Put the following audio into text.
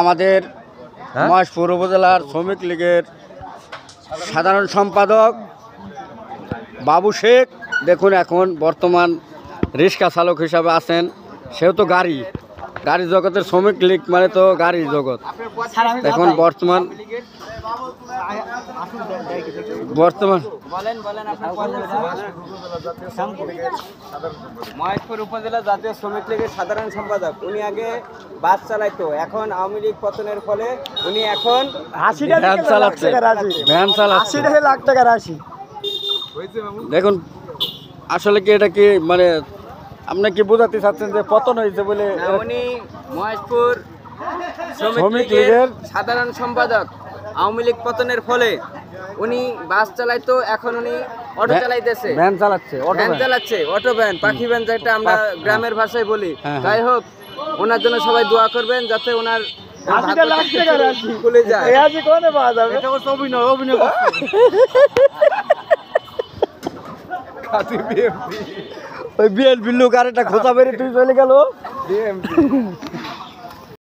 আমাদের মহেশপুর উপজেলার শ্রমিক লীগের সাধারণ সম্পাদক বাবু শেখ দেখুন এখন বর্তমান রিক্সা চালক হিসাবে আছেন। সেও তো গাড়ি জগতের শ্রমিক লীগ মানে তো গাড়ির জগৎ। এখন বর্তমান মহেশপুর উপজেলা জাতীয় শ্রমিক লীগের সাধারণ সম্পাদক। উনি আগে বাস চালাইতো, এখন আওয়ামী লীগ পতনের ফলে উনি এখন ভ্যান চালাচ্ছে। লাখ টাকার রাশি। দেখুন আসলে কি এটা কি মানে আপনি কি বোঝাতে চাচ্ছেন যে পতন হয়েছে বলে? উনি মহেশপুর শ্রমিক লীগের সাধারণ সম্পাদক। আওয়ামী লীগ পতনের ফলে উনি বাস চালাইতো, এখন উনি অটো চালাইতেছে, ভ্যান চালাচ্ছে, অটো ভ্যান, পাখি ভ্যান যেটা আমরা গ্রামের ভাষায় বলি। যাই হোক, ওনার জন্য সবাই দোয়া করবেন যাতে ওনার খুলে যায়। ওই বিএনপি লোক আর একটা খোঁচা বেরিয়ে তুই চলে গেল।